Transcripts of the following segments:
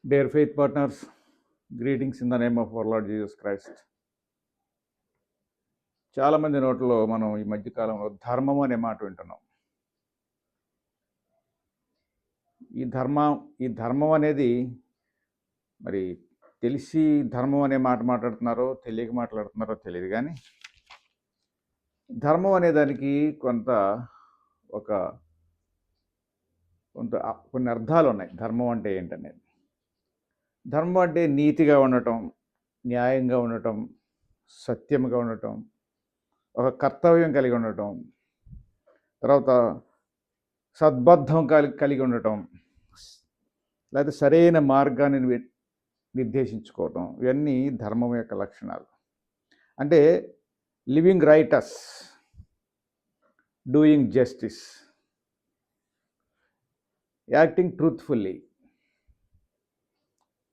Dear faith partners, greetings in the name of our Lord Jesus Christ. చాలామంది నోట్లో మనం ఈ మధ్యకాలంలో ధర్మం అనే మాట వింటున్నాం. ఈ ధర్మం అనేది మరి తెలిసి ధర్మం అనే మాట మాట్లాడుతున్నారో తెలియక మాట్లాడుతున్నారో తెలియదు, కానీ ధర్మం అనే దానికి ఒక కొన్ని అర్థాలు ఉన్నాయి. ధర్మం అంటే ఏంటనేది. ధర్మం అంటే నీతిగా ఉండటం, న్యాయంగా ఉండటం, సత్యముగా ఉండటం, ఒక కర్తవ్యం కలిగి ఉండటం, తర్వాత సద్బద్ధం కలిగి ఉండటం, లేకపోతే సరైన మార్గాన్ని నిర్దేశించుకోవటం, ఇవన్నీ ధర్మం యొక్క లక్షణాలు. అంటే living righteous, doing justice, acting truthfully,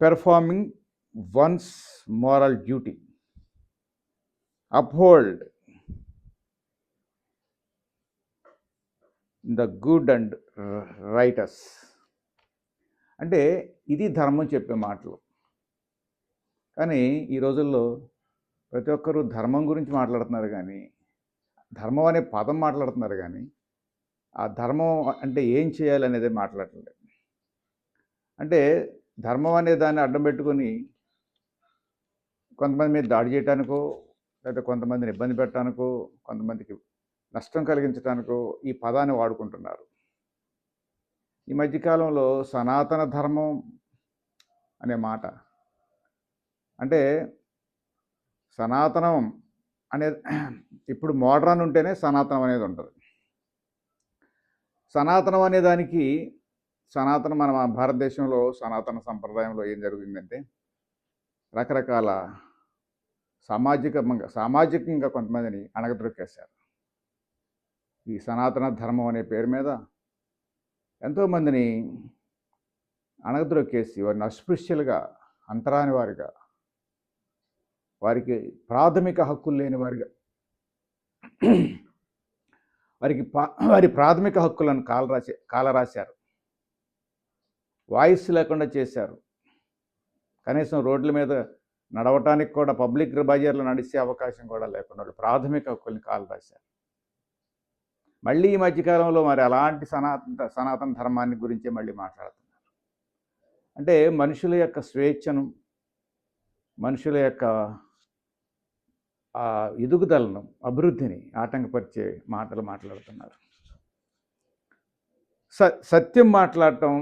performing once moral duty, uphold the good and righteous. అంటే ఇది ధర్మం చెప్పే మాటలు. కానీ ఈ రోజుల్లో ప్రతి ఒక్కరూ ధర్మం గురించి మాట్లాడుతున్నారు, కానీ ధర్మం అనే పదం మాట్లాడుతున్నారు, కానీ ఆ ధర్మం అంటే ఏం చేయాలి అనేది మాట్లాడలేదు. అంటే ధర్మం అనే దాన్ని అడ్డం పెట్టుకొని కొంతమంది మీద దాడి చేయడానికో, లేదా కొంతమందిని ఇబ్బంది పెట్టడానికో, కొంతమందికి నష్టం కలిగించడానికో ఈ పదాన్ని వాడుకుంటున్నారు. ఈ మధ్యకాలంలో సనాతన ధర్మం అనే మాట, అంటే సనాతనం అనేది ఇప్పుడు మోడ్రన్ ఉంటేనే సనాతనం అనేది ఉంటుంది. సనాతనం అనే దానికి మన భారతదేశంలో సనాతన సంప్రదాయంలో ఏం జరిగిందంటే రకరకాల సామాజికంగా కొంతమందిని అణగద్రొక్కేశారు. ఈ సనాతన ధర్మం అనే పేరు మీద ఎంతోమందిని అణగద్రొక్కేసి వారిని అస్పృశ్యులుగా, అంతరాని వారిగా, వారికి ప్రాథమిక హక్కులు లేని వారిగా, వారి ప్రాథమిక హక్కులను కాలరాశారు. వాయిస్ లేకుండా చేశారు. కనీసం రోడ్ల మీద నడవటానికి కూడా, పబ్లిక్ బజార్లో నడిచే అవకాశం కూడా లేకుండా ప్రాథమిక హక్కుల్ని కాలరాశారు. మళ్ళీ ఈ మధ్యకాలంలో మరి అలాంటి సనాతన ధర్మాన్ని గురించే మళ్ళీ మాట్లాడుతున్నారు. అంటే మనుషుల యొక్క స్వేచ్ఛను, మనుషుల యొక్క ఎదుగుదలను, అభివృద్ధిని ఆటంకపరిచే మాటలు మాట్లాడుతున్నారు. సత్యం మాట్లాడటం